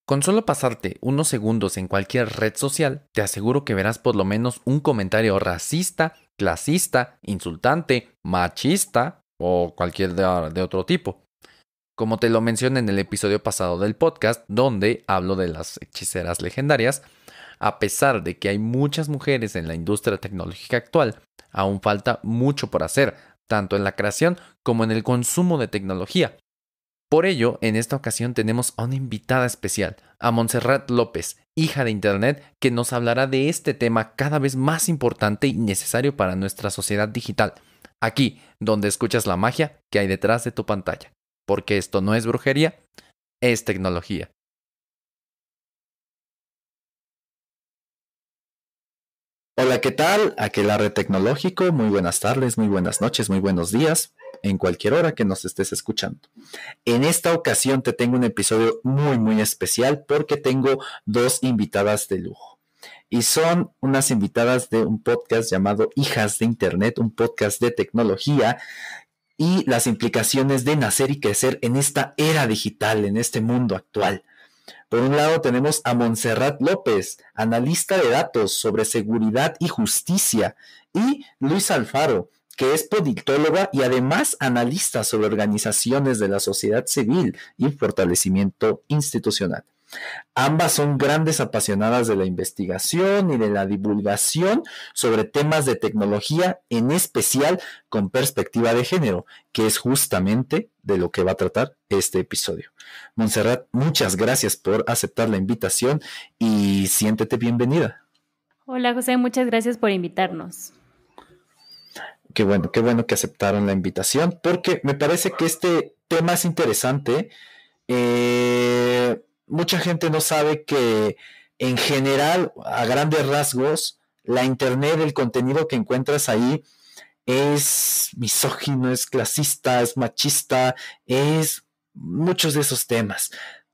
Con solo pasarte unos segundos en cualquier red social, te aseguro que verás por lo menos un comentario racista, clasista, insultante, machista o cualquier de otro tipo. Como te lo mencioné en el episodio pasado del podcast, donde hablo de las hechiceras legendarias, a pesar de que hay muchas mujeres en la industria tecnológica actual, aún falta mucho por hacer, tanto en la creación como en el consumo de tecnología. Por ello, en esta ocasión tenemos a una invitada especial, a Montserrat López, hija de Internet, que nos hablará de este tema cada vez más importante y necesario para nuestra sociedad digital. Aquí, donde escuchas la magia que hay detrás de tu pantalla. Porque esto no es brujería, es tecnología. Hola, ¿qué tal? Aquelarre Tecnológico, muy buenas tardes, muy buenas noches, muy buenos días, en cualquier hora que nos estés escuchando. En esta ocasión te tengo un episodio muy especial porque tengo dos invitadas de lujo. Y son unas invitadas de un podcast llamado Hijas de Internet, un podcast de tecnología y las implicaciones de nacer y crecer en esta era digital, en este mundo actual. Por un lado tenemos a Montserrat López, analista de datos sobre seguridad y justicia, y Luis Alfaro, que es politóloga y además analista sobre organizaciones de la sociedad civil y fortalecimiento institucional. Ambas son grandes apasionadas de la investigación y de la divulgación sobre temas de tecnología, en especial con perspectiva de género, que es justamente de lo que va a tratar este episodio. Montserrat, muchas gracias por aceptar la invitación y siéntete bienvenida. Hola José, muchas gracias por invitarnos. Qué bueno que aceptaron la invitación, porque me parece que este tema es interesante. Mucha gente no sabe que en general, a grandes rasgos, la internet, el contenido que encuentras ahí es misógino, es clasista, es machista, es muchos de esos temas.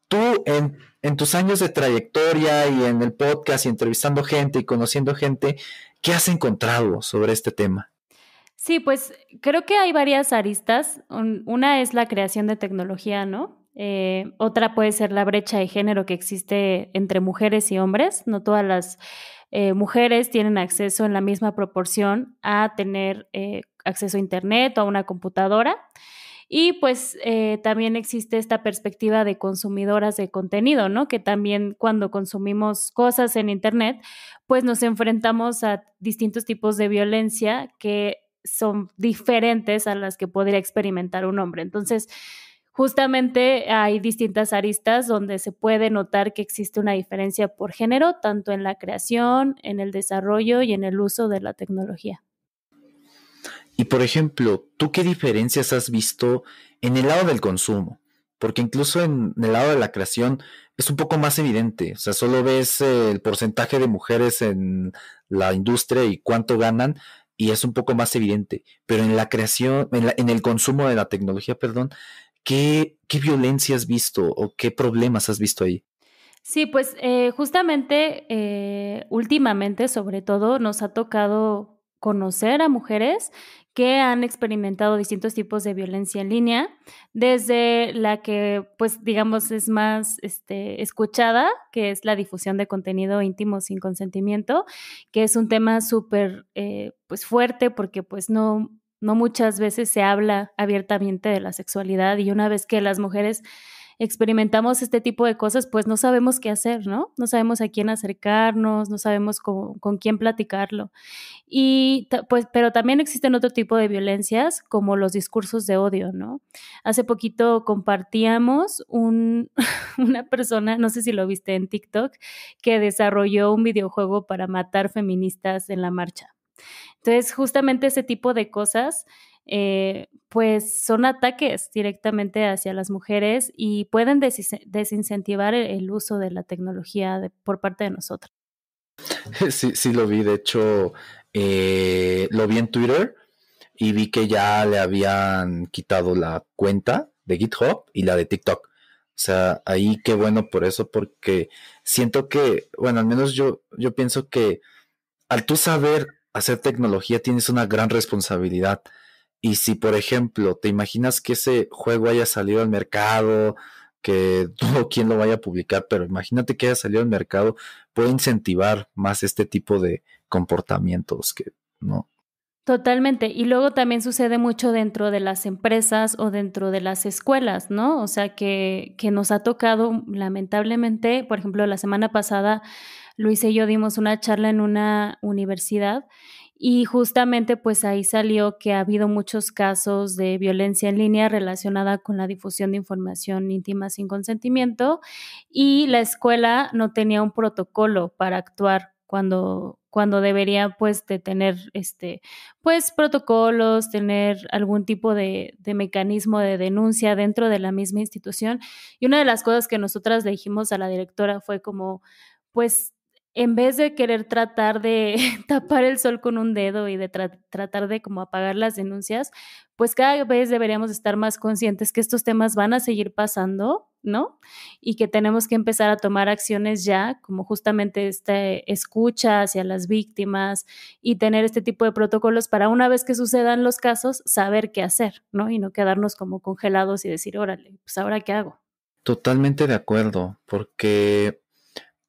Tú en tus años de trayectoria y en el podcast y entrevistando gente y conociendo gente, ¿qué has encontrado sobre este tema? Sí, pues creo que hay varias aristas. Una es la creación de tecnología, ¿no? Otra puede ser la brecha de género que existe entre mujeres y hombres. No todas las mujeres tienen acceso en la misma proporción a tener acceso a Internet o a una computadora. Y pues también existe esta perspectiva de consumidoras de contenido, ¿no? Que también cuando consumimos cosas en Internet, pues nos enfrentamos a distintos tipos de violencia que son diferentes a las que podría experimentar un hombre. Entonces, justamente hay distintas aristas donde se puede notar que existe una diferencia por género, tanto en la creación, en el desarrollo y en el uso de la tecnología. Y por ejemplo, ¿tú qué diferencias has visto en el lado del consumo? Porque incluso en el lado de la creación es un poco más evidente. O sea, solo ves el porcentaje de mujeres en la industria y cuánto ganan, y es un poco más evidente. Pero en la creación, en el consumo de la tecnología, perdón, ¿qué violencia has visto o qué problemas has visto ahí? Sí, pues justamente últimamente, sobre todo, nos ha tocado conocer a mujeres que han experimentado distintos tipos de violencia en línea, desde la que, pues, digamos, es más escuchada, que es la difusión de contenido íntimo sin consentimiento, que es un tema súper, pues, fuerte porque, pues, no muchas veces se habla abiertamente de la sexualidad, y una vez que las mujeres experimentamos este tipo de cosas, pues no sabemos qué hacer, ¿no? No sabemos a quién acercarnos, no sabemos con quién platicarlo. Y pues, pero también existen otro tipo de violencias como los discursos de odio, ¿no? Hace poquito compartíamos una persona, no sé si lo viste en TikTok, que desarrolló un videojuego para matar feministas en la marcha. Entonces, justamente ese tipo de cosas, pues son ataques directamente hacia las mujeres y pueden desincentivar el uso de la tecnología por parte de nosotros. Sí lo vi, de hecho, lo vi en Twitter y vi que ya le habían quitado la cuenta de GitHub y la de TikTok. O sea, ahí qué bueno por eso, porque siento que, bueno, al menos yo pienso que al tú saber hacer tecnología tienes una gran responsabilidad. Y si, por ejemplo, te imaginas que ese juego haya salido al mercado que todo quien lo vaya a publicar, pero imagínate que haya salido al mercado, puede incentivar más este tipo de comportamientos que no. Totalmente. Y luego también sucede mucho dentro de las empresas o dentro de las escuelas, ¿no? O sea, que nos ha tocado, lamentablemente, por ejemplo, la semana pasada, Luis y yo dimos una charla en una universidad y justamente pues ahí salió que ha habido muchos casos de violencia en línea relacionada con la difusión de información íntima sin consentimiento y la escuela no tenía un protocolo para actuar cuando debería pues de tener pues protocolos, tener algún tipo de mecanismo de denuncia dentro de la misma institución. Y una de las cosas que nosotras le dijimos a la directora fue como, pues en vez de querer tratar de tapar el sol con un dedo y de tratar de como apagar las denuncias, pues cada vez deberíamos estar más conscientes que estos temas van a seguir pasando, ¿no? Y que tenemos que empezar a tomar acciones ya, como justamente esta escucha hacia las víctimas y tener este tipo de protocolos para una vez que sucedan los casos, saber qué hacer, ¿no? Y no quedarnos como congelados y decir, órale, pues ahora qué hago. Totalmente de acuerdo, porque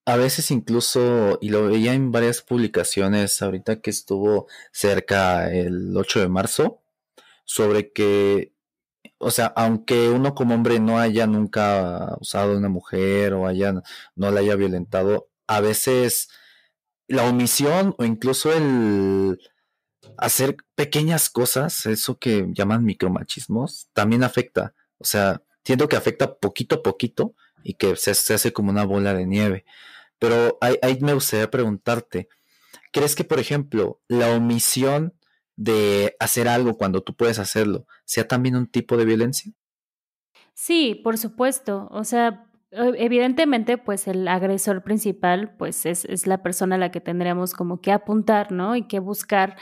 a veces incluso, y lo veía en varias publicaciones ahorita que estuvo cerca el 8 de marzo, sobre que, o sea, aunque uno como hombre no haya nunca usado a una mujer o no la haya violentado, a veces la omisión o incluso el hacer pequeñas cosas, eso que llaman micromachismos, también afecta. O sea, siento que afecta poquito a poquito y que se hace como una bola de nieve. Pero ahí me gustaría preguntarte, ¿crees que, por ejemplo, la omisión de hacer algo cuando tú puedes hacerlo sea también un tipo de violencia? Sí, por supuesto. O sea, evidentemente, pues el agresor principal, pues es la persona a la que tendríamos como que apuntar, ¿no? Y que buscar.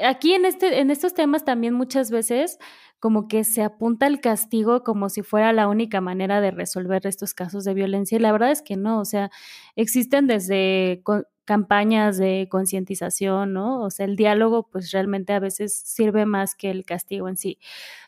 Aquí en estos temas también muchas veces como que se apunta el castigo como si fuera la única manera de resolver estos casos de violencia. Y la verdad es que no. O sea, existen desde campañas de concientización, ¿no? O sea, el diálogo, pues realmente a veces sirve más que el castigo en sí.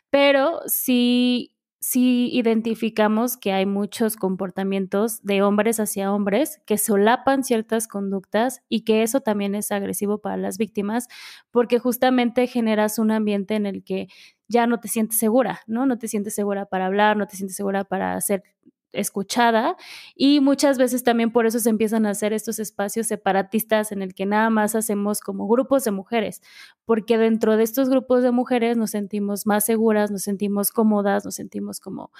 Pero sí identificamos que hay muchos comportamientos de hombres hacia hombres que solapan ciertas conductas y que eso también es agresivo para las víctimas, porque justamente generas un ambiente en el que ya no te sientes segura, ¿no? No te sientes segura para hablar, no te sientes segura para ser escuchada y muchas veces también por eso se empiezan a hacer estos espacios separatistas en el que nada más hacemos como grupos de mujeres, porque dentro de estos grupos de mujeres nos sentimos más seguras, nos sentimos cómodas, nos sentimos como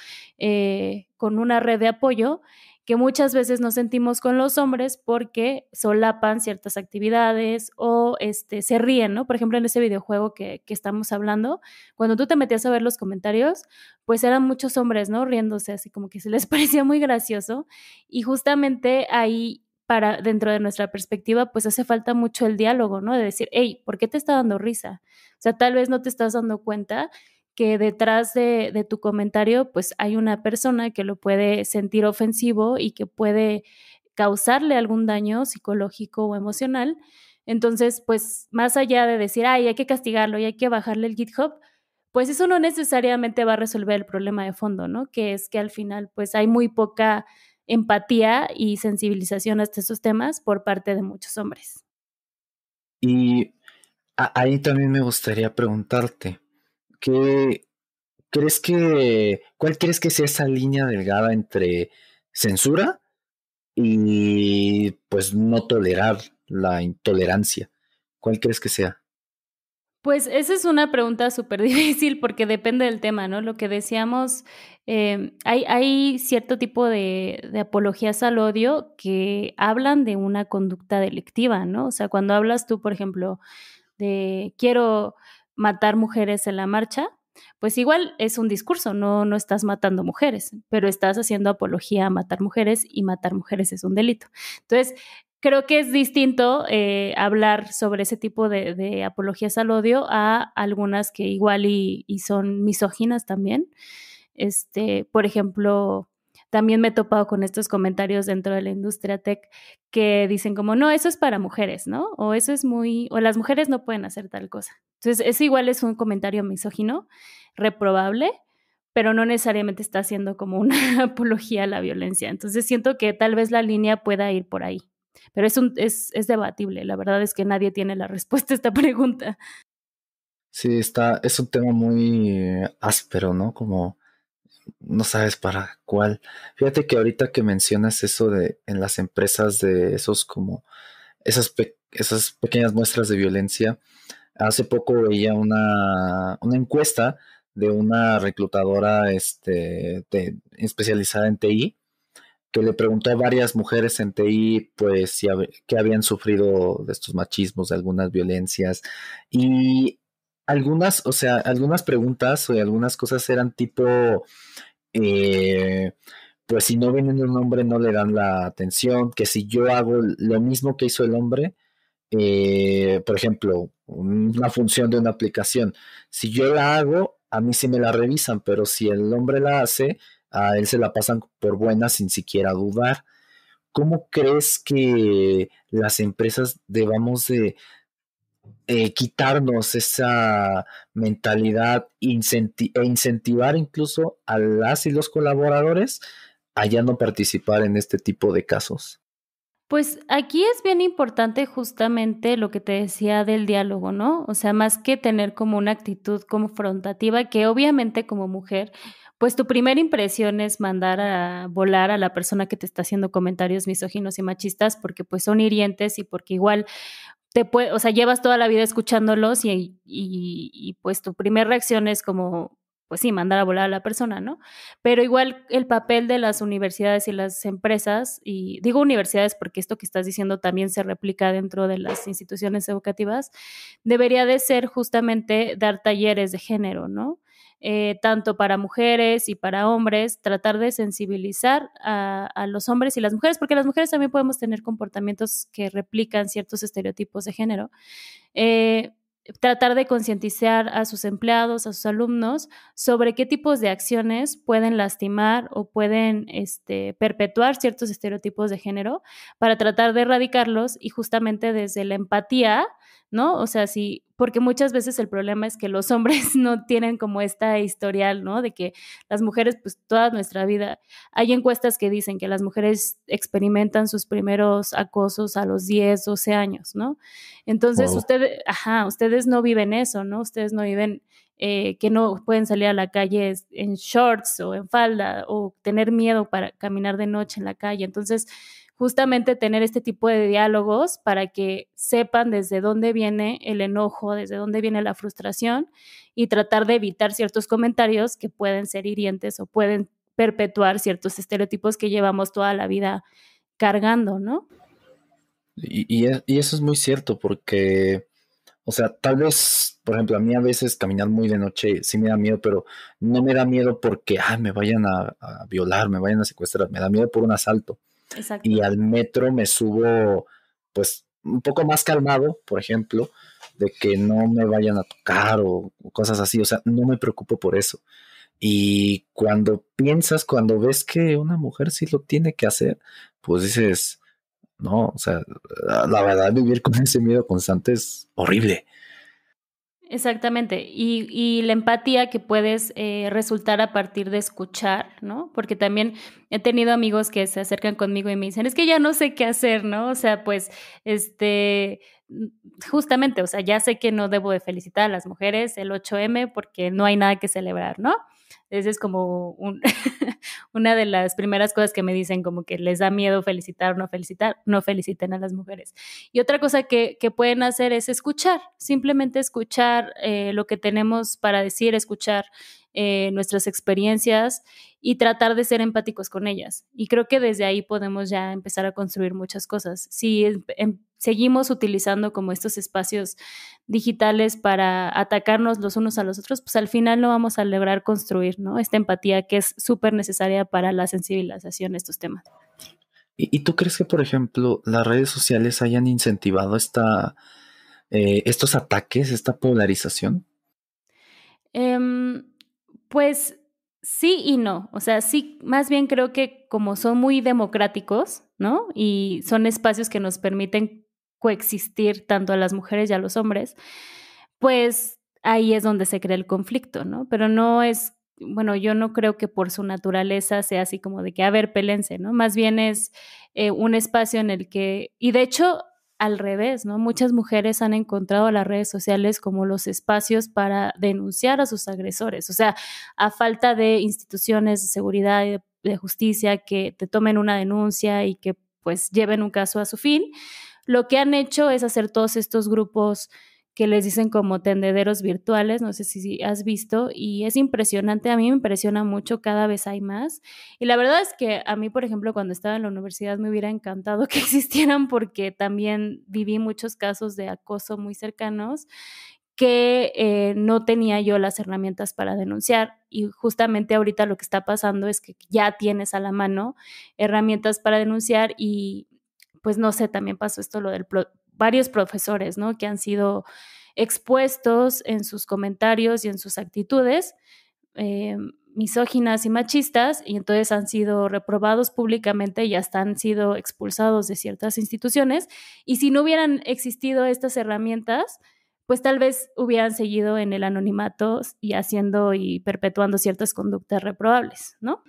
con una red de apoyo que muchas veces nos sentimos con los hombres porque solapan ciertas actividades o se ríen, ¿no? Por ejemplo, en ese videojuego que estamos hablando, cuando tú te metías a ver los comentarios, pues eran muchos hombres, ¿no? Riéndose, así como que se les parecía muy gracioso y justamente ahí para dentro de nuestra perspectiva, pues hace falta mucho el diálogo, ¿no? De decir, hey, ¿por qué te está dando risa? O sea, tal vez no te estás dando cuenta que detrás de tu comentario, pues hay una persona que lo puede sentir ofensivo y que puede causarle algún daño psicológico o emocional. Entonces, pues más allá de decir, ay, hay que castigarlo y hay que bajarle el GitHub, pues eso no necesariamente va a resolver el problema de fondo, ¿no? Que es que al final, pues hay muy poca empatía y sensibilización hasta esos temas por parte de muchos hombres. Y ahí también me gustaría preguntarte, ¿qué cuál crees que sea esa línea delgada entre censura y pues no tolerar la intolerancia? ¿Cuál crees que sea? Pues esa es una pregunta súper difícil porque depende del tema, ¿no? Lo que decíamos, hay cierto tipo de apologías al odio que hablan de una conducta delictiva, ¿no? O sea, cuando hablas tú, por ejemplo, de quiero matar mujeres en la marcha, pues igual es un discurso, no estás matando mujeres, pero estás haciendo apología a matar mujeres es un delito. Entonces, creo que es distinto hablar sobre ese tipo de apologías al odio a algunas que igual y son misóginas también. Por ejemplo, también me he topado con estos comentarios dentro de la industria tech que dicen como, no, eso es para mujeres, ¿no? O eso es o las mujeres no pueden hacer tal cosa. Entonces, eso igual es un comentario misógino, reprobable, pero no necesariamente está haciendo como una apología a la violencia. Entonces siento que tal vez la línea pueda ir por ahí, pero es debatible. La verdad es que nadie tiene la respuesta a esta pregunta. Sí, es un tema muy áspero, ¿no? Como no sabes para cuál. Fíjate que ahorita que mencionas eso de en las empresas de esos como esas pequeñas muestras de violencia, hace poco veía una encuesta de una reclutadora especializada en TI que le preguntó a varias mujeres en TI, pues, si que habían sufrido de estos machismos, de algunas violencias, y algunas, o sea, algunas preguntas o algunas cosas eran tipo, eh, pues si no viene un hombre no le dan la atención, que si yo hago lo mismo que hizo el hombre, por ejemplo, una función de una aplicación, si yo la hago, a mí sí me la revisan, pero si el hombre la hace, a él se la pasan por buena sin siquiera dudar. ¿Cómo crees que las empresas debamos de quitarnos esa mentalidad e incentivar incluso a las y los colaboradores a ya no participar en este tipo de casos? Pues aquí es bien importante justamente lo que te decía del diálogo, ¿no? O sea, más que tener como una actitud confrontativa, que obviamente como mujer, pues tu primera impresión es mandar a volar a la persona que te está haciendo comentarios misóginos y machistas, porque pues son hirientes y porque igual o sea, llevas toda la vida escuchándolos y pues tu primera reacción es como, pues sí, mandar a volar a la persona, ¿no? Pero igual el papel de las universidades y las empresas, y digo universidades porque esto que estás diciendo también se replica dentro de las instituciones educativas, debería de ser justamente dar talleres de género, ¿no? Tanto para mujeres y para hombres, tratar de sensibilizar a los hombres y las mujeres, porque las mujeres también podemos tener comportamientos que replican ciertos estereotipos de género. Eh, Tratar de concientizar a sus empleados, a sus alumnos, sobre qué tipos de acciones pueden lastimar o pueden perpetuar ciertos estereotipos de género para tratar de erradicarlos y justamente desde la empatía, ¿no? O sea, sí, porque muchas veces el problema es que los hombres no tienen como esta historial, ¿no? De que las mujeres, pues toda nuestra vida, hay encuestas que dicen que las mujeres experimentan sus primeros acosos a los 10, 12 años, ¿no? Entonces, Wow. ustedes no viven eso, ¿no? Ustedes no viven que no pueden salir a la calle en shorts o en falda o tener miedo para caminar de noche en la calle. Entonces, justamente tener este tipo de diálogos para que sepan desde dónde viene el enojo, desde dónde viene la frustración y tratar de evitar ciertos comentarios que pueden ser hirientes o pueden perpetuar ciertos estereotipos que llevamos toda la vida cargando, ¿no? Y eso es muy cierto porque, o sea, tal vez, por ejemplo, a mí a veces caminar muy de noche sí me da miedo, pero no me da miedo porque me vayan a violar, me vayan a secuestrar, me da miedo por un asalto. Y Exacto. al metro me subo, pues, un poco más calmado, por ejemplo, de que no me vayan a tocar o cosas así, o sea, no me preocupo por eso. Y cuando ves que una mujer sí lo tiene que hacer, pues dices, no, o sea, la verdad vivir con ese miedo constante es horrible. Exactamente. Y la empatía que puedes resultar a partir de escuchar, ¿no? Porque también he tenido amigos que se acercan conmigo y me dicen, es que ya no sé qué hacer, ¿no? O sea, pues, mm, justamente, o sea, ya sé que no debo de felicitar a las mujeres el 8M porque no hay nada que celebrar, ¿no? Esa es como una de las primeras cosas que me dicen, como que les da miedo felicitar o no felicitar, no feliciten a las mujeres. Y otra cosa que pueden hacer es escuchar, simplemente escuchar lo que tenemos para decir, escuchar nuestras experiencias y tratar de ser empáticos con ellas. Y creo que desde ahí podemos ya empezar a construir muchas cosas. Si seguimos utilizando como estos espacios digitales para atacarnos los unos a los otros, pues al final no vamos a lograr construir, ¿no? Esta empatía que es súper necesaria para la sensibilización de estos temas. ¿Y tú crees que, por ejemplo, las redes sociales hayan incentivado estos ataques, esta polarización? Em, pues sí y no. O sea, sí, más bien creo que como son muy democráticos, ¿no? Y son espacios que nos permiten coexistir tanto a las mujeres y a los hombres, pues ahí es donde se crea el conflicto, ¿no? Pero no es bueno, yo no creo que por su naturaleza sea así como de que, a ver, pélense, ¿no? Más bien es un espacio en el que, y de hecho, al revés, ¿no? Muchas mujeres han encontrado las redes sociales como los espacios para denunciar a sus agresores, o sea, a falta de instituciones de seguridad y de justicia que te tomen una denuncia y que pues lleven un caso a su fin, lo que han hecho es hacer todos estos grupos que les dicen como tendederos virtuales, no sé si has visto, y es impresionante, a mí me impresiona mucho, cada vez hay más, y la verdad es que a mí, por ejemplo, cuando estaba en la universidad me hubiera encantado que existieran porque también viví muchos casos de acoso muy cercanos que no tenía yo las herramientas para denunciar, y justamente ahorita lo que está pasando es que ya tienes a la mano herramientas para denunciar y pues no sé, también pasó esto lo del varios profesores, ¿no? Que han sido expuestos en sus comentarios y en sus actitudes misóginas y machistas, y entonces han sido reprobados públicamente y hasta han sido expulsados de ciertas instituciones, y si no hubieran existido estas herramientas, pues tal vez hubieran seguido en el anonimato y haciendo y perpetuando ciertas conductas reprobables, ¿no?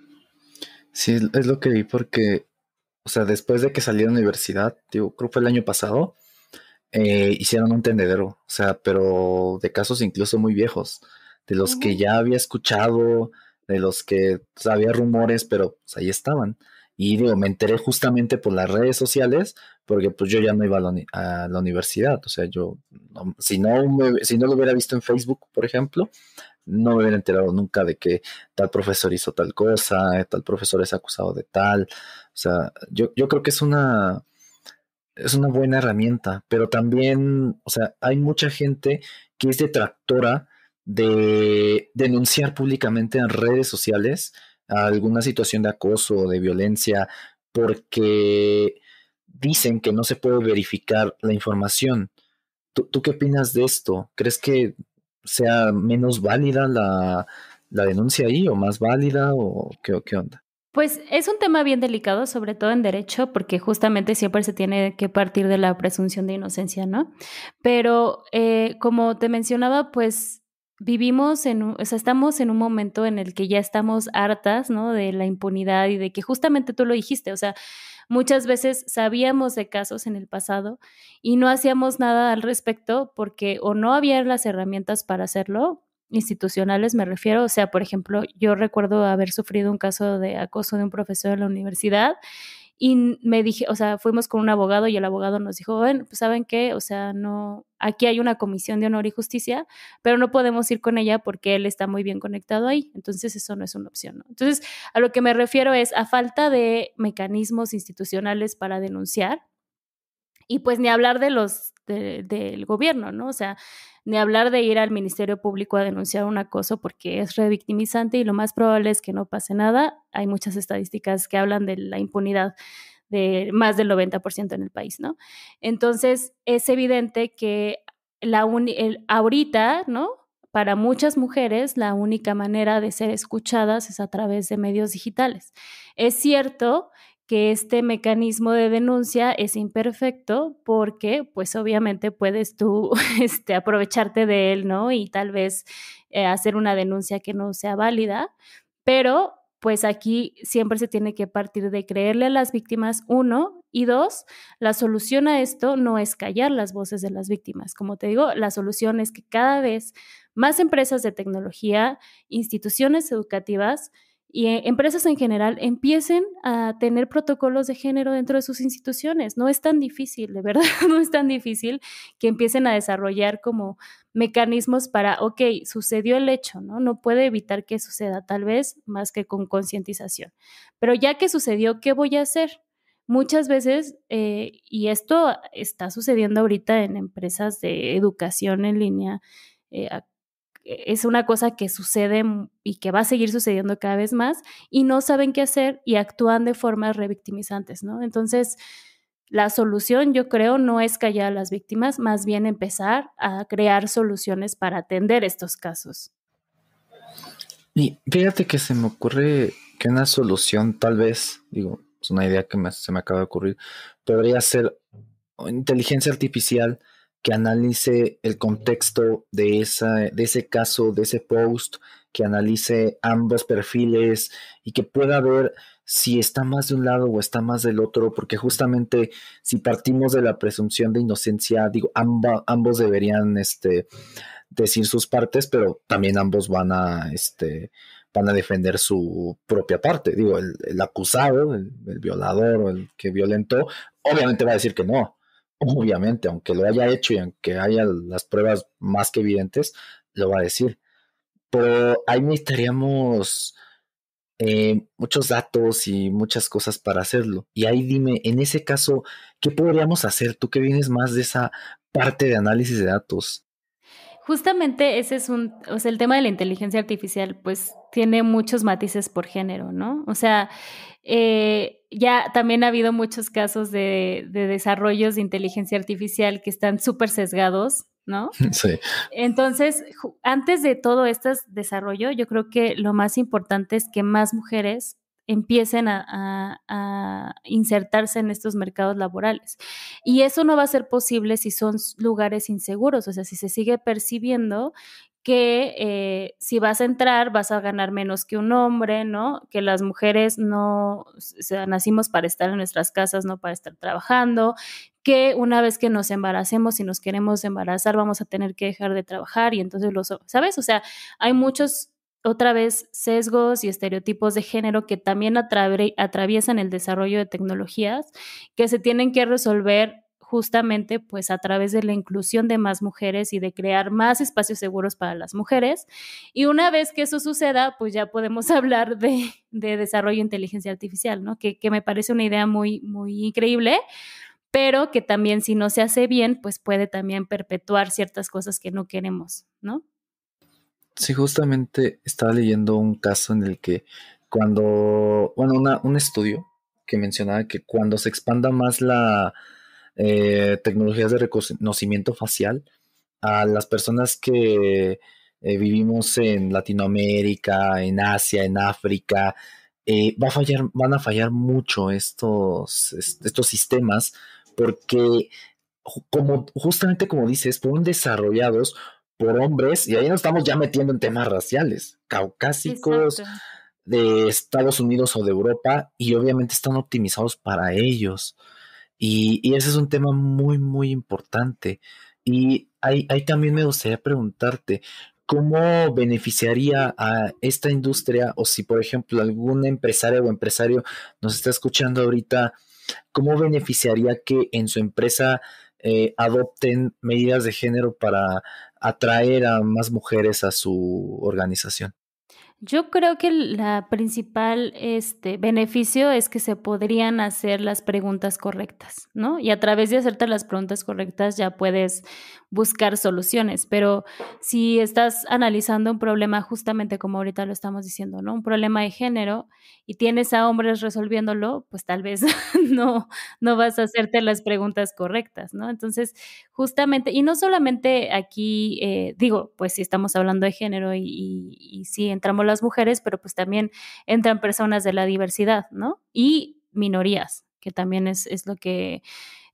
Sí, es lo que vi porque, o sea, después de que salí de la universidad, digo, creo que fue el año pasado, hicieron un tendedero, o sea, pero de casos incluso muy viejos, de los que ya había escuchado, de los que pues, había rumores, pero pues, ahí estaban. Y digo, me enteré justamente por las redes sociales, porque pues yo ya no iba a la universidad, o sea, yo, si no lo hubiera visto en Facebook, por ejemplo, no me hubiera enterado nunca de que tal profesor hizo tal cosa, tal profesor es acusado de tal. O sea, yo creo que es una buena herramienta, pero también, o sea, hay mucha gente que es detractora de denunciar públicamente en redes sociales alguna situación de acoso o de violencia porque dicen que no se puede verificar la información. ¿Tú qué opinas de esto? ¿Crees que sea menos válida la denuncia ahí o más válida o qué onda? Pues es un tema bien delicado, sobre todo en derecho, porque justamente siempre se tiene que partir de la presunción de inocencia, ¿no? Pero como te mencionaba, pues vivimos o sea, estamos en un momento en el que ya estamos hartas, ¿no? De la impunidad y de que justamente tú lo dijiste, o sea, muchas veces sabíamos de casos en el pasado y no hacíamos nada al respecto porque o no había las herramientas para hacerlo, institucionales me refiero, o sea, por ejemplo, yo recuerdo haber sufrido un caso de acoso de un profesor en la universidad y me dije, o sea, fuimos con un abogado y el abogado nos dijo, bueno, pues ¿saben qué? O sea, no, aquí hay una comisión de honor y justicia, pero no podemos ir con ella porque él está muy bien conectado ahí, entonces eso no es una opción, ¿no? Entonces, a lo que me refiero es a falta de mecanismos institucionales para denunciar, y pues ni hablar de del gobierno, ¿no? O sea, ni hablar de ir al Ministerio Público a denunciar un acoso porque es revictimizante y lo más probable es que no pase nada. Hay muchas estadísticas que hablan de la impunidad de más del 90% en el país, ¿no? Entonces, es evidente que ahorita, ¿no? Para muchas mujeres, la única manera de ser escuchadas es a través de medios digitales. Es cierto que este mecanismo de denuncia es imperfecto porque, pues obviamente puedes tú aprovecharte de él, ¿no? Y tal vez hacer una denuncia que no sea válida, pero pues aquí siempre se tiene que partir de creerle a las víctimas, uno, y dos, la solución a esto no es callar las voces de las víctimas. Como te digo, la solución es que cada vez más empresas de tecnología, instituciones educativas y empresas en general empiecen a tener protocolos de género dentro de sus instituciones. No es tan difícil, de verdad, no es tan difícil que empiecen a desarrollar como mecanismos para, ok, sucedió el hecho, ¿no? No puede evitar que suceda, tal vez más que con concientización. Pero ya que sucedió, ¿qué voy a hacer? Muchas veces, y esto está sucediendo ahorita en empresas de educación en línea, es una cosa que sucede y que va a seguir sucediendo cada vez más y no saben qué hacer y actúan de formas revictimizantes, ¿no? Entonces, la solución, yo creo, no es callar a las víctimas, más bien empezar a crear soluciones para atender estos casos. Y fíjate que se me ocurre que una solución, tal vez, digo, es una idea que se me acaba de ocurrir, podría ser inteligencia artificial que analice el contexto de ese caso, de ese post, que analice ambos perfiles y que pueda ver si está más de un lado o está más del otro, porque justamente si partimos de la presunción de inocencia, digo, ambos deberían decir sus partes, pero también ambos van a defender su propia parte. Digo, el acusado, el violador o el que violentó, obviamente va a decir que no. Obviamente, aunque lo haya hecho y aunque haya las pruebas más que evidentes, lo va a decir. Pero ahí necesitaríamos muchos datos y muchas cosas para hacerlo. Y ahí dime, en ese caso, ¿qué podríamos hacer? Tú que vienes más de esa parte de análisis de datos. Justamente ese es o sea, el tema de la inteligencia artificial, pues tiene muchos matices por género, ¿no? O sea, ya también ha habido muchos casos de desarrollos de inteligencia artificial que están súper sesgados, ¿no? Sí. Entonces, antes de todo este desarrollo, yo creo que lo más importante es que más mujeres empiecen a insertarse en estos mercados laborales. Y eso no va a ser posible si son lugares inseguros, o sea, si se sigue percibiendo que si vas a entrar vas a ganar menos que un hombre, ¿no? Que las mujeres no, o sea, nacimos para estar en nuestras casas, no para estar trabajando, que una vez que nos embaracemos, si nos queremos embarazar, vamos a tener que dejar de trabajar y entonces ¿sabes? O sea, hay muchos, otra vez, sesgos y estereotipos de género que también atraviesan el desarrollo de tecnologías que se tienen que resolver justamente pues a través de la inclusión de más mujeres y de crear más espacios seguros para las mujeres. Y una vez que eso suceda, pues ya podemos hablar de desarrollo de inteligencia artificial, ¿no? Que me parece una idea muy, muy increíble, pero que también si no se hace bien, pues puede también perpetuar ciertas cosas que no queremos, ¿no? Sí, justamente estaba leyendo un caso en el que un estudio que mencionaba que cuando se expanda más la tecnologías de reconocimiento facial, a las personas que vivimos en Latinoamérica, en Asia, en África, van a fallar mucho estos sistemas, porque justamente como dices, fueron desarrollados por hombres, y ahí nos estamos ya metiendo en temas raciales, caucásicos, Exacto. de Estados Unidos o de Europa, y obviamente están optimizados para ellos. Y ese es un tema muy, muy importante. Y ahí también me gustaría preguntarte, ¿cómo beneficiaría a esta industria, o si por ejemplo algún empresario o empresario nos está escuchando ahorita, cómo beneficiaría que en su empresa adopten medidas de género para atraer a más mujeres a su organización? Yo creo que la principal, beneficio es que se podrían hacer las preguntas correctas, ¿no? Y a través de hacerte las preguntas correctas ya puedes buscar soluciones, pero si estás analizando un problema justamente como ahorita lo estamos diciendo, ¿no? Un problema de género y tienes a hombres resolviéndolo, pues tal vez no vas a hacerte las preguntas correctas, ¿no? Entonces, justamente, y no solamente aquí, digo, pues si estamos hablando de género y sí entramos las mujeres, pero pues también entran personas de la diversidad, ¿no? Y minorías, que también es lo que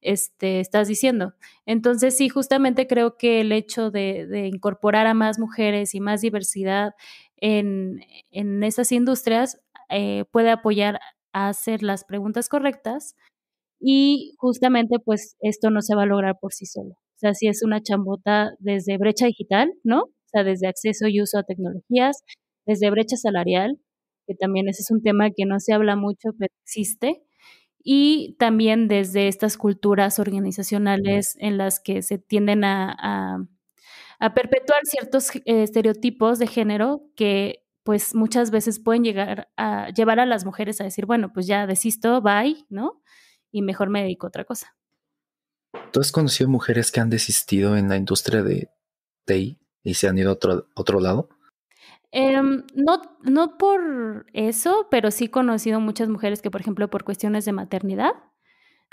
estás diciendo. Entonces, sí, justamente creo que el hecho de incorporar a más mujeres y más diversidad en esas industrias puede apoyar a hacer las preguntas correctas y justamente, pues, esto no se va a lograr por sí solo. O sea, sí es una chambota desde brecha digital, ¿no? O sea, desde acceso y uso a tecnologías, desde brecha salarial, que también ese es un tema que no se habla mucho, pero existe, y también desde estas culturas organizacionales en las que se tienden a perpetuar ciertos estereotipos de género que pues muchas veces pueden llegar a llevar a las mujeres a decir, bueno, pues ya desisto, bye, ¿no? Y mejor me dedico a otra cosa. ¿Tú has conocido mujeres que han desistido en la industria de TI y se han ido a otro lado? No por eso, pero sí he conocido muchas mujeres que, por ejemplo, por cuestiones de maternidad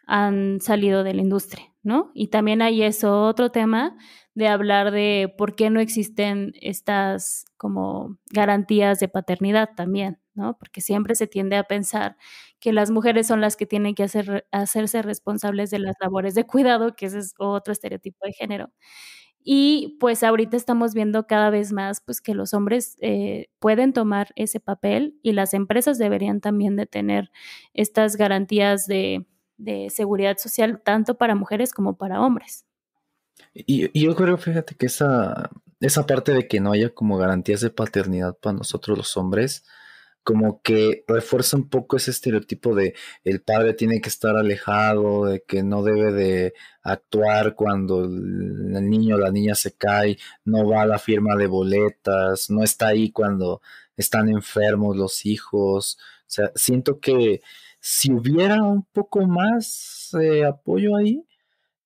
han salido de la industria, ¿no? Y también hay eso, otro tema de hablar de por qué no existen estas como garantías de paternidad también, ¿no? Porque siempre se tiende a pensar que las mujeres son las que tienen que hacerse responsables de las labores de cuidado, que ese es otro estereotipo de género. Y pues ahorita estamos viendo cada vez más pues que los hombres pueden tomar ese papel y las empresas deberían también de tener estas garantías de seguridad social tanto para mujeres como para hombres. Y yo creo, fíjate que esa parte de que no haya como garantías de paternidad para nosotros los hombres, como que refuerza un poco ese estereotipo de el padre tiene que estar alejado, de que no debe de actuar cuando el niño o la niña se cae, no va a la firma de boletas, no está ahí cuando están enfermos los hijos. O sea, siento que si hubiera un poco más apoyo ahí,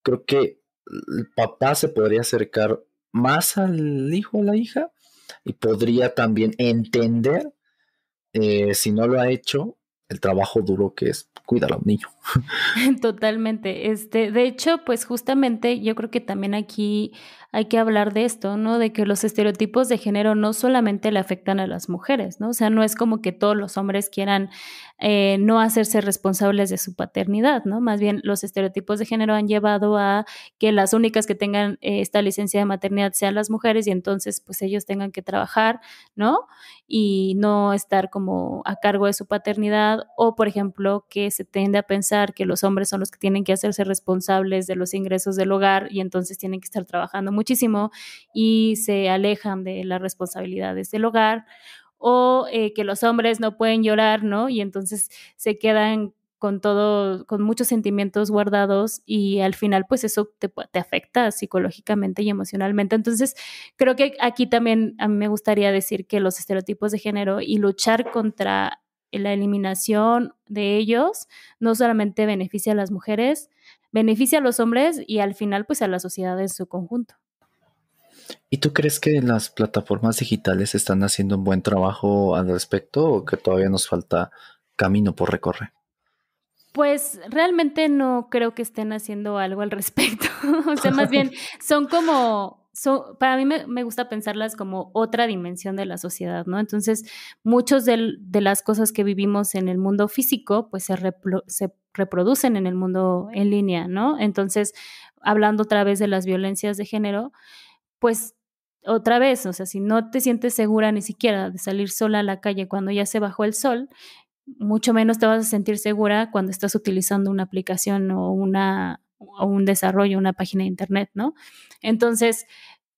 creo que el papá se podría acercar más al hijo o la hija y podría también entender, si no lo ha hecho, el trabajo duro que es cuidar a un niño. Totalmente. De hecho, pues justamente yo creo que también aquí hay que hablar de esto, ¿no? De que los estereotipos de género no solamente le afectan a las mujeres, ¿no? O sea, no es como que todos los hombres quieran no hacerse responsables de su paternidad, ¿no? Más bien los estereotipos de género han llevado a que las únicas que tengan esta licencia de maternidad sean las mujeres y entonces pues ellos tengan que trabajar, ¿no? Y no estar como a cargo de su paternidad o, por ejemplo, que se tiende a pensar que los hombres son los que tienen que hacerse responsables de los ingresos del hogar y entonces tienen que estar trabajando muchísimo y se alejan de las responsabilidades del hogar o que los hombres no pueden llorar, ¿no? Y entonces se quedan con todo, con muchos sentimientos guardados y al final pues eso te afecta psicológicamente y emocionalmente. Entonces creo que aquí también a mí me gustaría decir que los estereotipos de género y luchar contra la eliminación de ellos no solamente beneficia a las mujeres, beneficia a los hombres y al final pues a la sociedad en su conjunto. ¿Y tú crees que las plataformas digitales están haciendo un buen trabajo al respecto o que todavía nos falta camino por recorrer? Pues realmente no creo que estén haciendo algo al respecto. O sea, más bien son como, para mí me gusta pensarlas como otra dimensión de la sociedad, ¿no? Entonces, muchos de las cosas que vivimos en el mundo físico, pues se reproducen en el mundo en línea, ¿no? Entonces, hablando otra vez de las violencias de género, pues otra vez, o sea, si no te sientes segura ni siquiera de salir sola a la calle cuando ya se bajó el sol, mucho menos te vas a sentir segura cuando estás utilizando una aplicación o un desarrollo, una página de internet, ¿no? Entonces,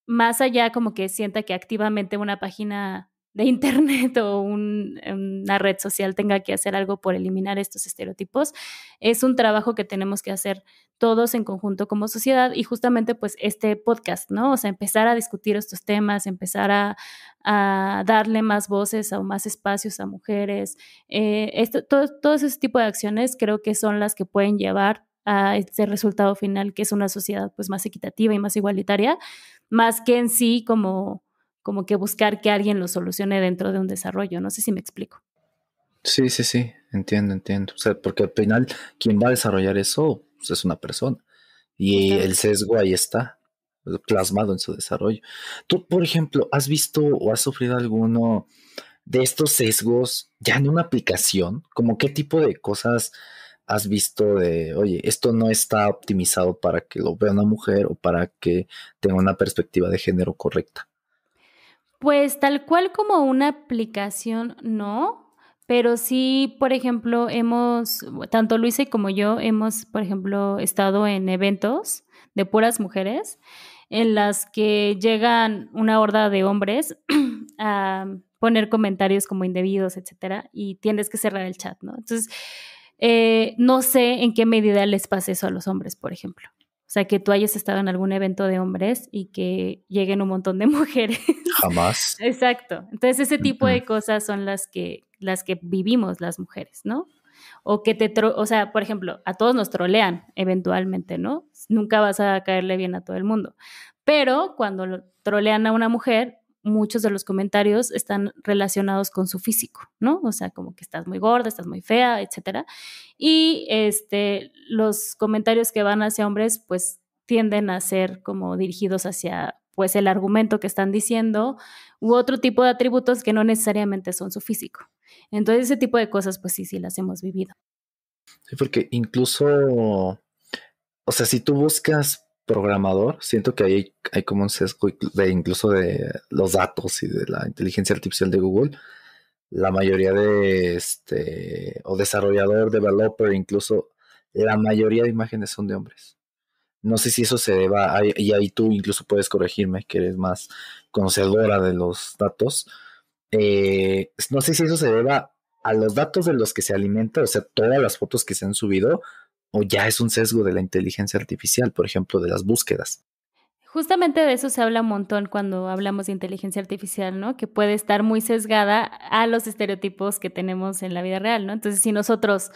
más allá como que sienta que activamente una página de internet o una red social tenga que hacer algo por eliminar estos estereotipos, es un trabajo que tenemos que hacer todos en conjunto como sociedad y justamente pues este podcast, ¿no? O sea, empezar a discutir estos temas, empezar a darle más voces o más espacios a mujeres. Todo ese tipo de acciones creo que son las que pueden llevar a este resultado final, que es una sociedad pues más equitativa y más igualitaria, más que en sí como que buscar que alguien lo solucione dentro de un desarrollo. No sé si me explico. Sí, sí, sí, entiendo. O sea, porque al final quien va a desarrollar eso pues, es una persona y el Justamente. sesgo ahí está, plasmado en su desarrollo. Tú, por ejemplo, ¿has visto o has sufrido alguno de estos sesgos ya en una aplicación? ¿Como qué tipo de cosas has visto de, oye, esto no está optimizado para que lo vea una mujer o para que tenga una perspectiva de género correcta? Pues tal cual como una aplicación, no, pero sí, por ejemplo, tanto Luisa como yo hemos, por ejemplo, estado en eventos de puras mujeres en las que llegan una horda de hombres a poner comentarios como indebidos, etcétera, y tienes que cerrar el chat, ¿no? Entonces, no sé en qué medida les pasa eso a los hombres, por ejemplo. O sea, que tú hayas estado en algún evento de hombres y que lleguen un montón de mujeres. Jamás. Exacto. Entonces, ese tipo Ujú. de cosas son las que vivimos las mujeres, ¿no? O que o sea, por ejemplo, a todos nos trolean eventualmente, ¿no? Nunca vas a caerle bien a todo el mundo. Pero cuando trolean a una mujer, muchos de los comentarios están relacionados con su físico, ¿no? O sea, como que estás muy gorda, estás muy fea, etcétera. Y los comentarios que van hacia hombres, pues tienden a ser como dirigidos hacia pues el argumento que están diciendo u otro tipo de atributos que no necesariamente son su físico. Entonces ese tipo de cosas pues sí las hemos vivido. Sí, porque incluso, o sea, si tú buscas programador, siento que hay como un sesgo de incluso de los datos y de la inteligencia artificial de Google. La mayoría de o desarrollador, developer, incluso la mayoría de imágenes son de hombres. No sé si eso se deba, y ahí tú incluso puedes corregirme, que eres más conocedora de los datos. No sé si eso se deba a los datos de los que se alimenta, o sea, todas las fotos que se han subido, o ya es un sesgo de la inteligencia artificial, por ejemplo, de las búsquedas. Justamente de eso se habla un montón cuando hablamos de inteligencia artificial, ¿no? Que puede estar muy sesgada a los estereotipos que tenemos en la vida real, ¿no? Entonces, si nosotros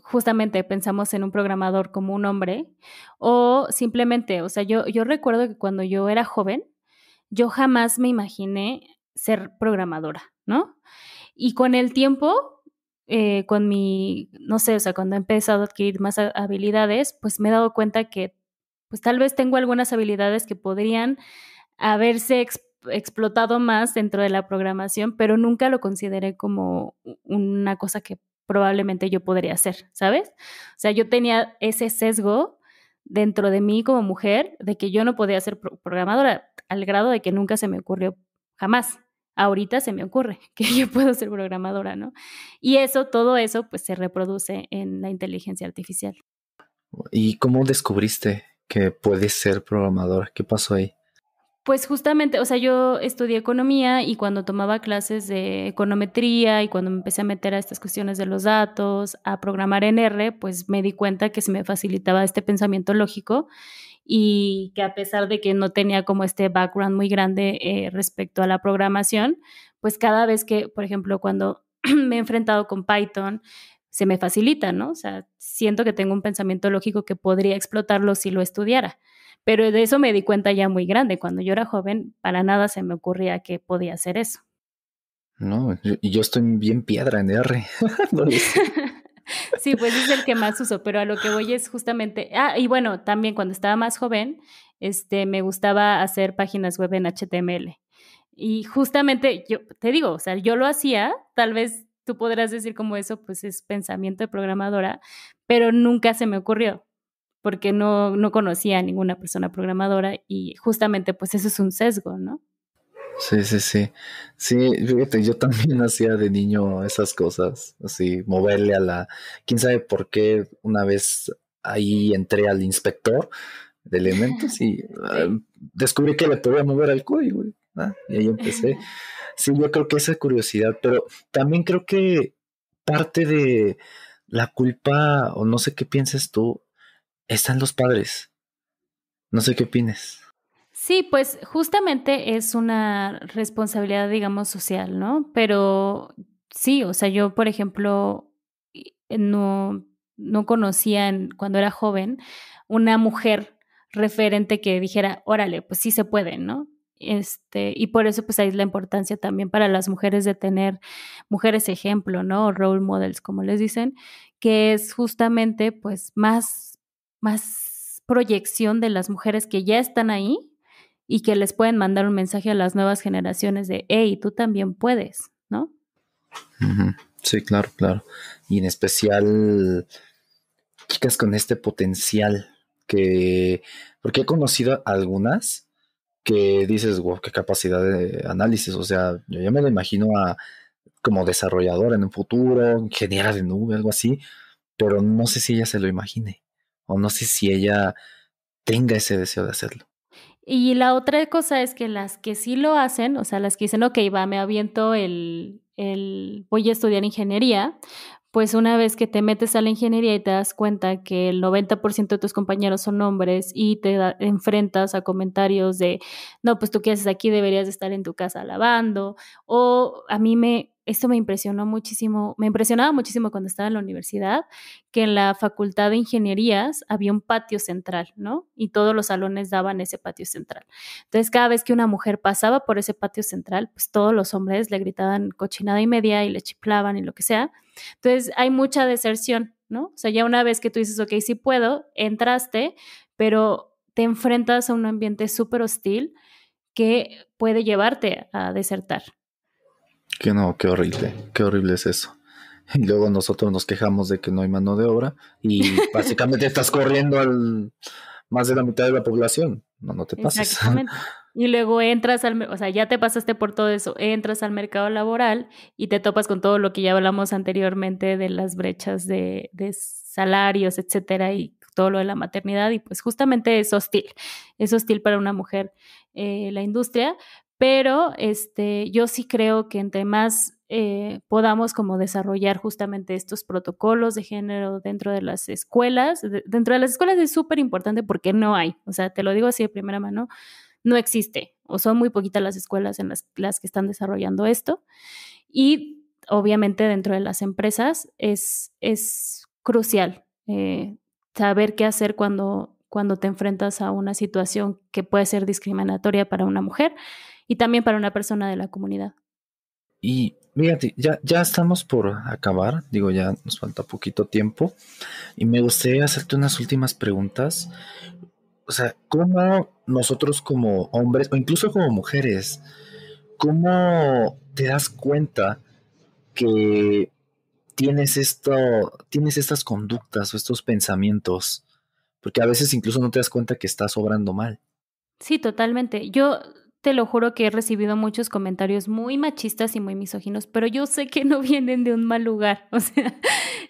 justamente pensamos en un programador como un hombre, o simplemente, o sea, yo recuerdo que cuando yo era joven, yo jamás me imaginé ser programadora, ¿no? Y con el tiempo, no sé, o sea, cuando he empezado a adquirir más habilidades, pues me he dado cuenta que pues tal vez tengo algunas habilidades que podrían haberse explotado más dentro de la programación, pero nunca lo consideré como una cosa que probablemente yo podría hacer, ¿sabes? O sea, yo tenía ese sesgo dentro de mí como mujer de que yo no podía ser programadora, al grado de que nunca se me ocurrió jamás. Ahorita se me ocurre que yo puedo ser programadora, ¿no? Y todo eso, pues se reproduce en la inteligencia artificial. ¿Y cómo descubriste que puedes ser programador? ¿Qué pasó ahí? Pues justamente, o sea, yo estudié economía y cuando tomaba clases de econometría y cuando me empecé a meter a estas cuestiones de los datos, a programar en R, pues me di cuenta que se me facilitaba este pensamiento lógico y que a pesar de que no tenía como este background muy grande respecto a la programación, pues cada vez que, por ejemplo, cuando me he enfrentado con Python, se me facilita, ¿no? O sea, siento que tengo un pensamiento lógico que podría explotarlo si lo estudiara. Pero de eso me di cuenta ya muy grande. Cuando yo era joven, para nada se me ocurría que podía hacer eso. No, yo estoy bien piedra en R. No lo sé. Sí, pues es el que más uso, pero a lo que voy es justamente, y bueno, también cuando estaba más joven, me gustaba hacer páginas web en HTML. Y justamente yo te digo, o sea, yo lo hacía, tal vez tú podrás decir como eso, pues es pensamiento de programadora, pero nunca se me ocurrió porque no conocía a ninguna persona programadora y justamente pues eso es un sesgo, ¿no? Sí, sí, sí. Sí, fíjate, yo también hacía de niño esas cosas, así, moverle a quién sabe por qué una vez ahí entré al inspector de elementos y Sí. descubrí que le podía mover al código. Y ahí empecé. Sí, yo creo que esa curiosidad, pero también creo que parte de la culpa, o no sé qué pienses tú, están los padres. No sé qué opines. Sí, pues justamente es una responsabilidad, digamos, social, ¿no? Pero sí, o sea, yo, por ejemplo, no conocía cuando era joven una mujer referente que dijera, órale, pues sí se puede, ¿no? Y por eso, pues ahí es la importancia también para las mujeres de tener mujeres ejemplo, ¿no? O role models, como les dicen, que es justamente, pues, más proyección de las mujeres que ya están ahí y que les pueden mandar un mensaje a las nuevas generaciones de, hey, tú también puedes, ¿no? Ujú. Sí, claro, claro. Y en especial chicas con este potencial porque he conocido a algunas que dices, wow, qué capacidad de análisis, o sea, yo ya me lo imagino como desarrolladora en un futuro, ingeniera de nube, algo así, pero no sé si ella se lo imagine, o no sé si ella tenga ese deseo de hacerlo. Y la otra cosa es que las que sí lo hacen, o sea, las que dicen, ok, va, me aviento voy a estudiar ingeniería, pues una vez que te metes a la ingeniería y te das cuenta que el 90% de tus compañeros son hombres y enfrentas a comentarios de, no, pues tú qué haces aquí, deberías de estar en tu casa lavando, o esto me impresionó muchísimo, me impresionaba muchísimo cuando estaba en la universidad, que en la facultad de ingenierías había un patio central, ¿no? Y todos los salones daban ese patio central. Entonces, cada vez que una mujer pasaba por ese patio central, pues todos los hombres le gritaban cochinada y media y le chiflaban y lo que sea. Entonces, hay mucha deserción, ¿no? O sea, ya una vez que tú dices, ok, sí puedo, entraste, pero te enfrentas a un ambiente súper hostil que puede llevarte a desertar. Que no, qué horrible es eso. Y luego nosotros nos quejamos de que no hay mano de obra y básicamente estás corriendo al más de la mitad de la población. No, no te pases. Exactamente. Y luego entras o sea, ya te pasaste por todo eso, entras al mercado laboral y te topas con todo lo que ya hablamos anteriormente de las brechas de salarios, etcétera, y todo lo de la maternidad, y pues justamente es hostil para una mujer la industria, pero yo sí creo que entre más podamos como desarrollar justamente estos protocolos de género dentro de las escuelas, dentro de las escuelas es súper importante porque no hay, o sea, te lo digo así de primera mano, no existe o son muy poquitas las escuelas en las que están desarrollando esto y obviamente dentro de las empresas es crucial saber qué hacer cuando te enfrentas a una situación que puede ser discriminatoria para una mujer y también para una persona de la comunidad. Y fíjate, ya estamos por acabar, digo, ya nos falta poquito tiempo y me gustaría hacerte unas últimas preguntas. O sea, ¿cómo nosotros como hombres o incluso como mujeres, cómo te das cuenta que tienes estas conductas o estos pensamientos? Porque a veces incluso no te das cuenta que estás obrando mal. Sí, totalmente. Yo te lo juro que he recibido muchos comentarios muy machistas y muy misóginos, pero yo sé que no vienen de un mal lugar. O sea,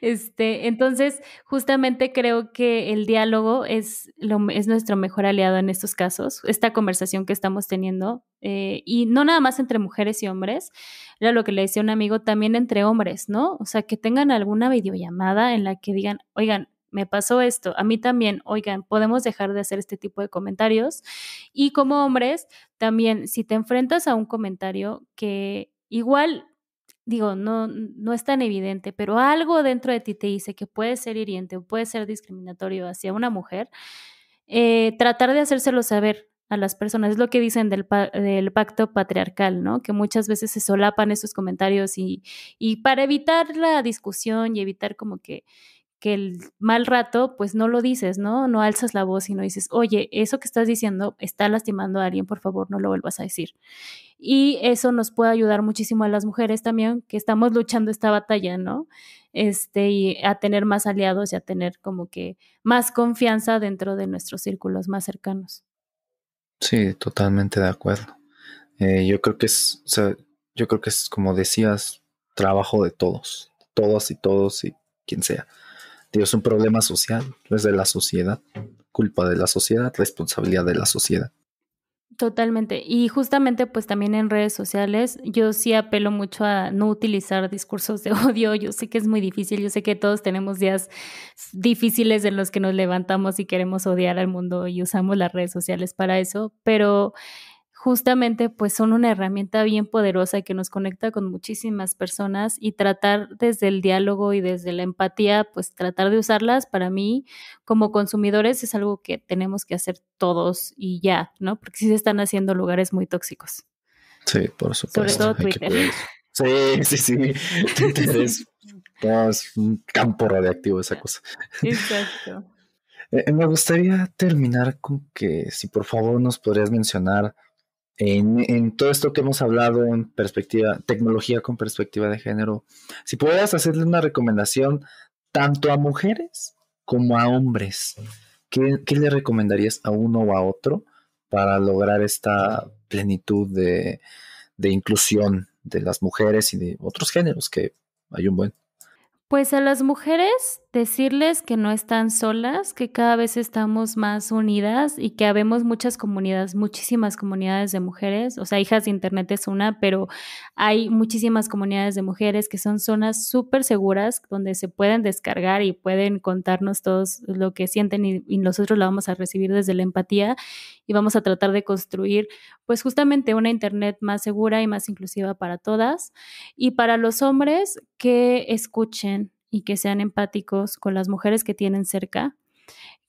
entonces, justamente creo que el diálogo es nuestro mejor aliado en estos casos. Esta conversación que estamos teniendo, y no nada más entre mujeres y hombres, era lo que le decía un amigo, también entre hombres, ¿no? O sea, que tengan alguna videollamada en la que digan, oigan, me pasó esto, a mí también, oigan, podemos dejar de hacer este tipo de comentarios. Y como hombres, también, si te enfrentas a un comentario que igual, digo, no es tan evidente, pero algo dentro de ti te dice que puede ser hiriente o puede ser discriminatorio hacia una mujer, tratar de hacérselo saber a las personas. Es lo que dicen del pacto patriarcal, ¿no? Que muchas veces se solapan esos comentarios y para evitar la discusión y evitar como que el mal rato, pues no lo dices, ¿no? No alzas la voz y no dices, oye, eso que estás diciendo está lastimando a alguien, por favor, no lo vuelvas a decir. Y eso nos puede ayudar muchísimo a las mujeres también, que estamos luchando esta batalla, ¿no? Y a tener más aliados y a tener como que más confianza dentro de nuestros círculos más cercanos. Sí, totalmente de acuerdo. Yo creo que es, o sea, yo creo que es como decías, trabajo de todas y todos y quien sea. Digo, es un problema social, es de la sociedad, culpa de la sociedad, responsabilidad de la sociedad. Totalmente. Y justamente pues también en redes sociales yo sí apelo mucho a no utilizar discursos de odio. Yo sé que es muy difícil, yo sé que todos tenemos días difíciles en los que nos levantamos y queremos odiar al mundo y usamos las redes sociales para eso, pero justamente pues son una herramienta bien poderosa que nos conecta con muchísimas personas y tratar desde el diálogo y desde la empatía, pues tratar de usarlas para mí como consumidores es algo que tenemos que hacer todos y ya, ¿no? Porque sí se están haciendo lugares muy tóxicos, Sí, por sobre supuesto, todo hay que Twitter. cuidar eso. Sí, sí, sí. Twitter Sí, es un campo radiactivo esa cosa. exacto. Me gustaría terminar con que si por favor nos podrías mencionar en todo esto que hemos hablado en perspectiva, tecnología con perspectiva de género, si pudieras hacerle una recomendación tanto a mujeres como a hombres, ¿qué le recomendarías a uno o a otro para lograr esta plenitud de inclusión de las mujeres y de otros géneros que hay un buen? Pues a las mujeres decirles que no están solas, que cada vez estamos más unidas y que habemos muchas comunidades, muchísimas comunidades de mujeres, o sea, Hijas de Internet es una, pero hay muchísimas comunidades de mujeres que son zonas súper seguras donde se pueden descargar y pueden contarnos todos lo que sienten y nosotros la vamos a recibir desde la empatía y vamos a tratar de construir pues justamente una Internet más segura y más inclusiva para todas. Y para los hombres, que escuchen y que sean empáticos con las mujeres que tienen cerca,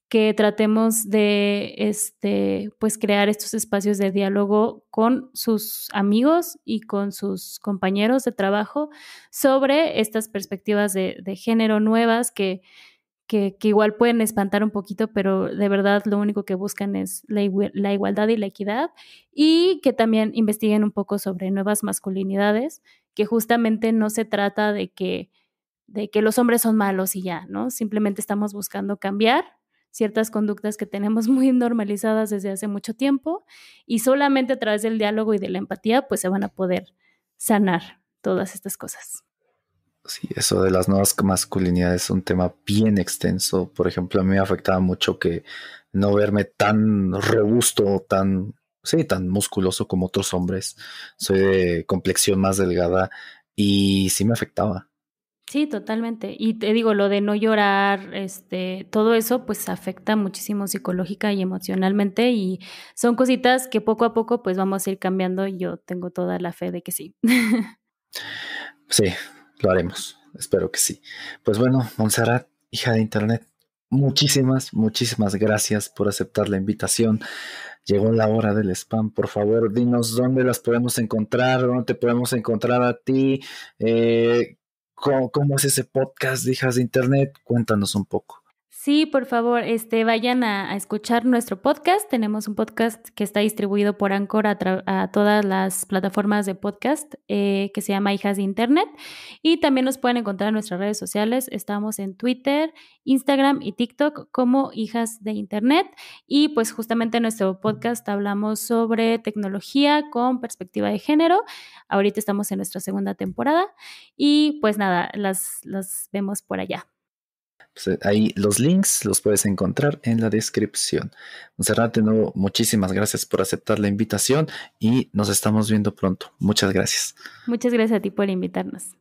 que tratemos de pues crear estos espacios de diálogo con sus amigos y con sus compañeros de trabajo sobre estas perspectivas de género nuevas que igual pueden espantar un poquito, pero de verdad lo único que buscan es la igualdad y la equidad, y que también investiguen un poco sobre nuevas masculinidades que justamente no se trata de que los hombres son malos y ya, ¿no? Simplemente estamos buscando cambiar ciertas conductas que tenemos muy normalizadas desde hace mucho tiempo y solamente a través del diálogo y de la empatía pues se van a poder sanar todas estas cosas. Sí, eso de las nuevas masculinidades es un tema bien extenso. Por ejemplo, a mí me afectaba mucho que no verme tan robusto, tan musculoso como otros hombres. Soy de complexión más delgada y sí me afectaba. Sí, totalmente. Y te digo, lo de no llorar, todo eso pues afecta muchísimo psicológica y emocionalmente y son cositas que poco a poco pues vamos a ir cambiando y yo tengo toda la fe de que sí. Sí, lo haremos. Espero que sí. Pues bueno, Montserrat, hija de internet, muchísimas gracias por aceptar la invitación. Llegó la hora del spam. Por favor, dinos dónde las podemos encontrar, dónde te podemos encontrar a ti, cómo es ese podcast de hijas de internet. Cuéntanos un poco. Sí, por favor, vayan a escuchar nuestro podcast. Tenemos un podcast que está distribuido por Anchor a todas las plataformas de podcast, que se llama Hijas de Internet. Y también nos pueden encontrar en nuestras redes sociales. Estamos en Twitter, Instagram y TikTok como Hijas de Internet. Y pues justamente en nuestro podcast hablamos sobre tecnología con perspectiva de género. Ahorita estamos en nuestra segunda temporada. Y pues nada, las vemos por allá. Pues ahí los links los puedes encontrar en la descripción. Montserrat, de nuevo, muchísimas gracias por aceptar la invitación y nos estamos viendo pronto. Muchas gracias. Muchas gracias a ti por invitarnos.